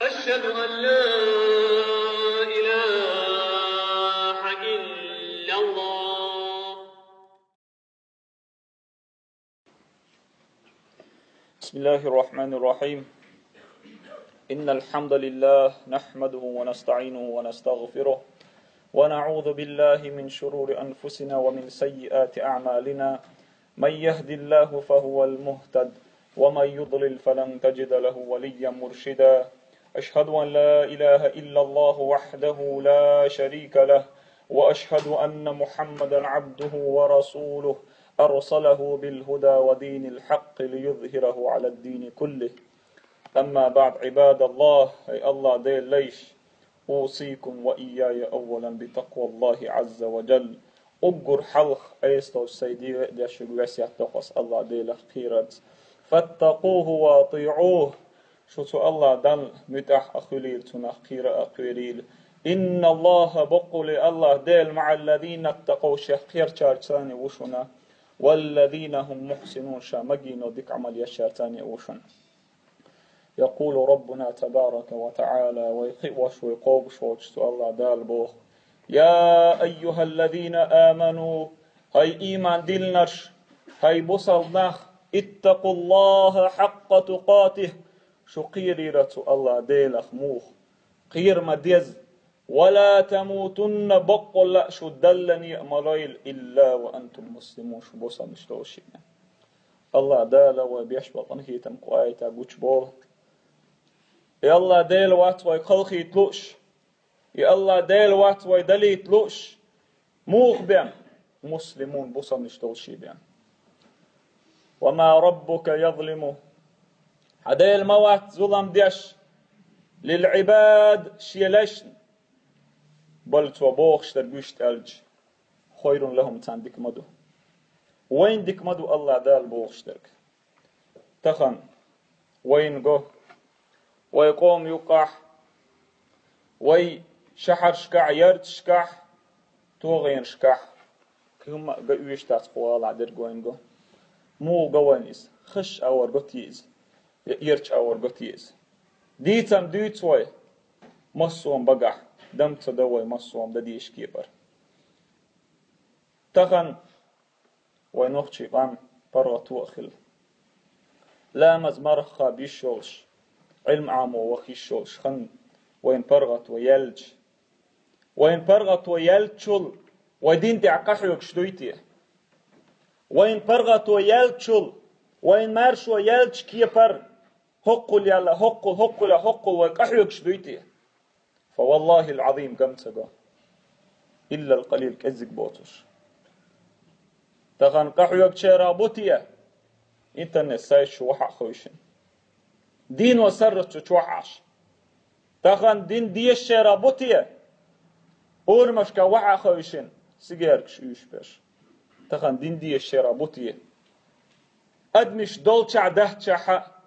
أشهد أن لا إله إلا الله. بسم الله الرحمن الرحيم. إن الحمد لله نحمده ونستعينه ونستغفره ونعوذ بالله من شرور أنفسنا ومن سيئات أعمالنا. من يهد الله فهو المهتد ومن يضلل فلن تجد له وليا مرشدا. أشهد أن لا إله إلا الله وحده لا شريك له وأشهد أن محمدا عبده ورسوله أرسله بالهدى ودين الحق ليظهره على الدين كله. أما بعد عباد الله، أي الله ديل ليش أوصيكم وإياي أولا بتقوى الله عز وجل. أجر حلق أيستو السيدي ديشو وسيح تقص الله ديل خيرت فاتقوه واطيعوه. شو الله دل متح أخليل تنخير أقويل. إن الله بقول الله ديل مع الذين اتقوا شخير شارتاني وشنا والذين هم محسنون شامجين وديك عمل يشارتاني وشنا. يقول ربنا تبارك وتعالى ويقوش ويقوبش وجسو الله دال بوخ: يا أيها الذين آمنوا، هاي إيمان دلنش هاي بصل نخ، اتقوا الله حق تقاته. شو قيريرة الله ديلخ موخ قير مديز ولا تموتن بقل شو دلني أمريل إلا وأنتم مسلمون. شو بصل نشتوشي الله دال وبيشبط أنهيتم قوايتا قوش بول. يا الله ديل وات ويقلخي تلوش، يا الله ديل وات ويدلي تلوش موخ بيان مسلمون بصل نشتوشي بيان. وما ربك يظلمه هديل موات ظلم ديش للعباد شيلشن بل توبوخش ترقوش تلج خير لهم تان ديك مدو. وين ديك مدو الله دال بوخش ترك تخن وين قو ويقوم يقح وي شحر شكع يرد شكع توغين شكع كهم قويش تاتقوال عدر قوين قو مو قوانيز خش أور قطيز يرش أور قطيز ديتم ديتوي مصوم بقح دم تدوي مصوم دديش كيبر تخن وينوخشي قام برغت وأخل لا مزمرخة بيشولش علم عامو وخيشولش خن وين برغت ويلج وين برغت ويلجل ودين تعقحيوك شدويتي وين برغت ويلجل وين مارش ويلج كيبر هقل يلا هقل وقحيوك شدويتي. فوالله العظيم قمتقا إلا القليل كزك بوتش تغن قحيوك شرابوتي انترنت سايش وحا خوشن دين وسرت شوحاش تغن دين ديش شرابوتي أورمشكا وحا خوشن سيجارك شويش باش تغن دين ديش شرابوتي أدمش دولش عده شحا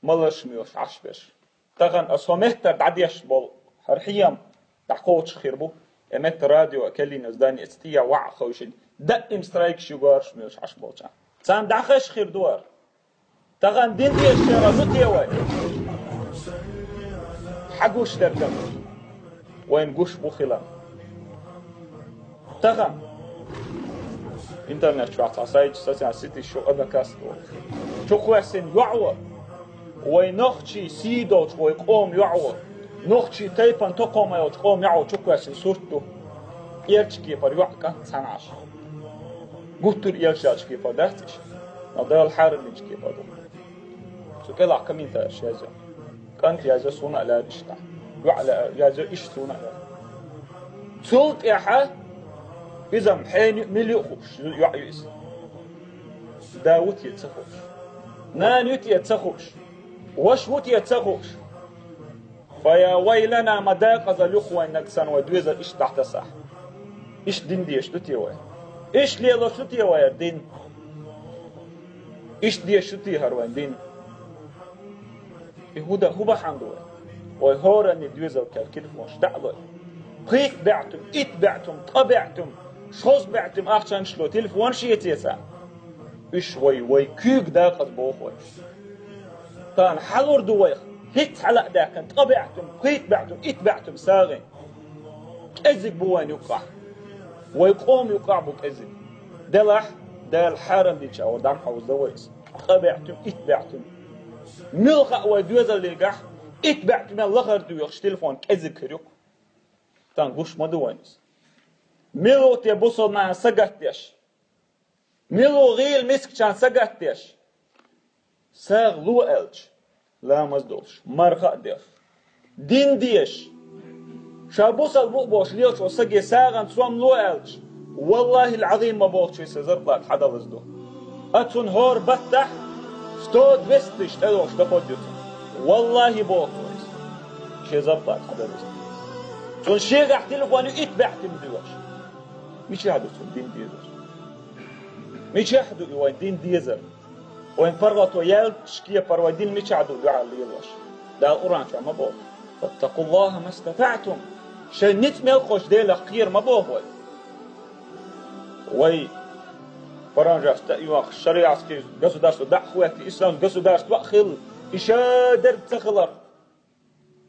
ملش ميوش عش باش تغن أصومهتر دعديش بول هرحيام تحقوش خيربو امت راديو اكلي نزداني استيا وع خوشن دقم سترايك شوغارش ميوش عش بولشا سان دعخش خير دوار تغن دين دي الشرابوتي واي حقوش دركم وين قوش بوخلا تغن انترنت شو عطاسايج ساسي سيتي شو أبكاستو شو خواسين يعوى وينخشي سيدوش ويقوم يعوى نخشي تيبان تقوم يقوم يعوى شو خواسين سورتو يرشكي بر يعكا سنعش قطر يرشكي بر دهتش نضال حارل يشكي بر شو كلا كمين تاش يازا كانت يازا سونا لا رشتا يعلى يازا إيش سونا لا تلت إحا إذا محين مليوخوش يعيس داوت يتسخوش نانيوت يتسخوش وشوت يتسخوش فيا ويلنا مداق ذا الأخوة نكسن ودويزا إيش تحت صح إيش دين ديش دوتي ويا إيش ليه شوتي ويا دين إيش دي شوتي هروين دين يهودا هو بحمدوا ويهورا ندويزا وكالكيف مش دعوة قيق بعتم اتبعتم طبعتم شوز بعتم أخشان شلو تلفون شيء يسا إيش وي كيك داقت بوخوي تان حلور دوي هيت حلق داكن طبعتم قيت بعتم اتبعتم ساغن كذب بوان يقع ويقوم يقع بكذب دلح دال حارم دي تشاور دام حوز دويس طبعتم اتبعتم ملغا ودوزل ليقح اتبعتم اللغر دويخش تلفون كذب كريوك تان قوش مدوانيس ملو تبوصل مع سقطيش ملو غيل مسك كان سقطيش ساغ لو ألج لا مزدولش مرخا ديش دين ديش شابوصل بوش ليش وسقي ساغن سوام لو ألج والله العظيم ما بوش يسزرطلك حدا لزدو أتون هور بطح ستود وستش تلوش تفوجتون والله بوش شي زرطلك حدا لزدو تون شي راح تلقواني اتبعتم دوش مش يحدو دين ديزر مش يحدو وين دين ديزر وين فرغت ويال شكيه فروا دين مش يحدو دعاء ليلوش ده القرآن شو ما بوه فاتقوا الله ما استطعتم شيء نتمل خوش ديل خير ما بوه وي فرانجا استأيوخ الشريعة كي قصدارسو دعوة الإسلام قصدارسو خل إشادر تخلر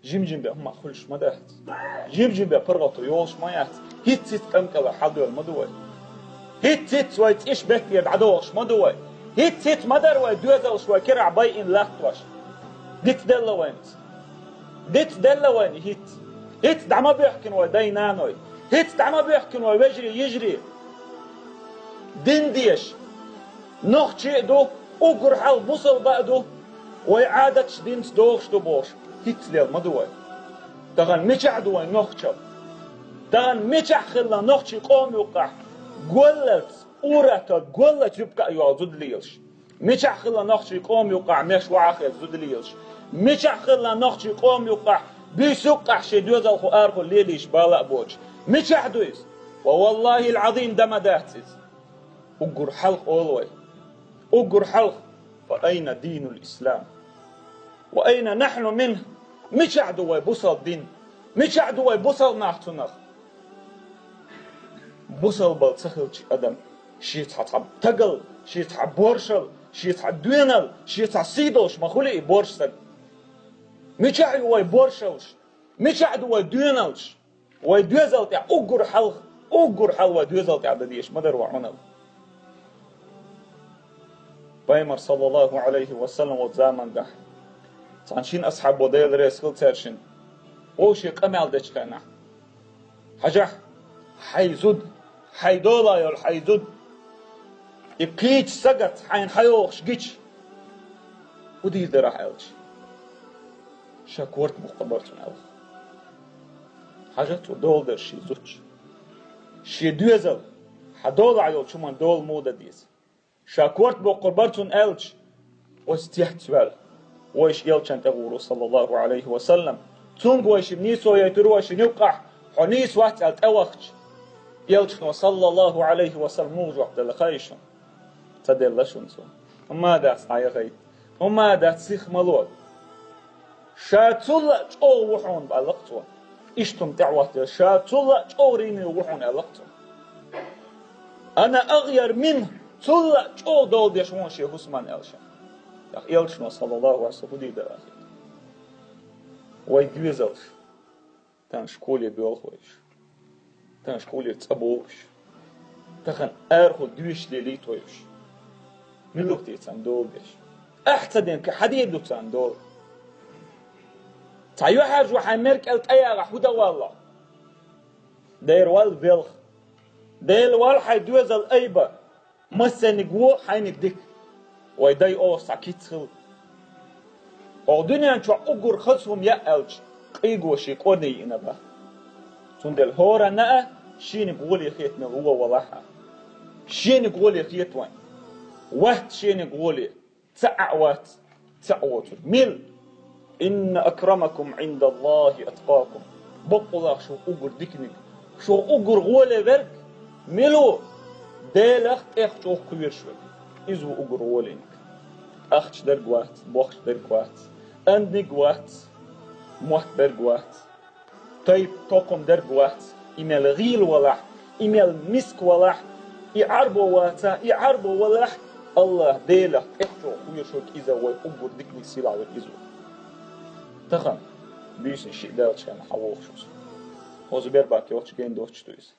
جيم بيه ما خلش ما دهت جيم بيه فرغتو يولش ما يهت هيت كمكلا حدو المدوي هيت ويت إيش بكي بعدوش مدوي هيت مدر ودوزل شوي كرع باين لاحتوش ديت دلا وين هيت دعما بيحكن ودينانوي هيت دعما بيحكن ويجري يجري دين ديش نوخ شيء دو أقر حال بوصل بعدو وإعادة دين دوغش بوش هيت ليل مدوي تغن ميشع دوين نوخ شو تغن ميشع خلا نوخ شي قوم يوقع قولت أورتا قولت يبقى يوازد ليلش ميشع خلا نوخ شي قوم يوقع مش وعاخي زد ليلش ميشع خلا نوخ شي قوم يوقع بيسوقع شي دوزل خو آرخو ليليش بالا بوش ميشع دويس والله العظيم دم داتس أقر حلق أولوي أقر حلق فأين دين الإسلام وأين نحن منه مش عدوي بوصل دين مش عدوي بوصل ناحتناخ بوصل بالتخل أدم شيء تحب تقل شيء تحب بورشل شيء تحب دوينل شيء تحب سيدوش ما خلي بورشل مش عدوي بورشلش مش عدوي دوينلش ويدوزل تاع أقر حلق ودوزل تاع بديش ما دروا عنه بايمر صلى الله عليه وسلم وزمان ده تانشين أصحاب وديل رسول ترشين وشي قمال دشكنا حاجة حيزود حيدولا يول حيزود يبكيش سقط حين حيوخش جيش ودي راح ألش شاكورت مقبرتون ألخ حاجة دول در شي زوج شي دوزل حدول عيول شمان دول مودة ديز شاكورت بقربرتون ألش واستيحت سوال ويش يلشان تغورو صلى الله عليه وسلم تونغ ويش بنيسو يترو ويش نوقع حنيس وقت التوخش يلشن صلى الله عليه وسلم موج وقت الخيشن تدلشن سو وما داس عيغيت وما داس سيخ ملود شاتولا جو وحون بالقطوة اشتم تعوات شاتولا جو ريني وحون القطوة أنا أغير منه تولا جو دول يشمون شي حسمان ألشان يلشن صلى الله عليه وسلم دي دراخي ويدوزلش تان شكولي بيولخوش تان شكولي تابوش تخن أرخو دوش ليليتوش من لوقتي تان دولش أحتدين كحديد تان دول تايو حاج وحامرك التأيغ حودا والله دير والبيلخ دير والحيدوزل أيبا مسنقو حيندك ويداي أو ساكيتخل أو دنيا شو أقر خصهم يألج قيقو شي قوني إنبا تندل هورا نأ شين قولي خيتنا هو والله شين قولي خيتوان وقت شين قولي تعوات تعوتر مل إن أكرمكم عند الله أتقاكم بقلا شو أقر ديكنك شو أقر غولي برك ملو ديلخت إخشوخ كوير شوك إزو أقر غولينك أخش درقوات بوخش درقوات أندقوات موحت برقوات طيب توقم درقوات إمال غيل ولح إمال مسك ولح يعربو ولح الله ديلخت إخشوخ كوير شوك إزا وي أقر ديكنك سلاوة إزو تخن بيس شيء ده كان حووخ شو وزبير باكي وش جين دوش تويس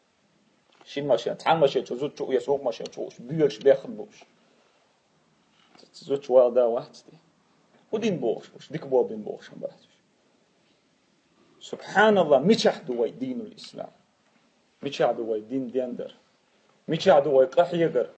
شين ماشي تعال ماشي تزود شو يسوق ماشي توش بيرش بيخلوش تزود شو ده واحد دي ودين بوش وش ديك بوا بين بوش هم بحث سبحان الله مش دوي دين الإسلام مش دوي دين ديندر مش دوي قحيقر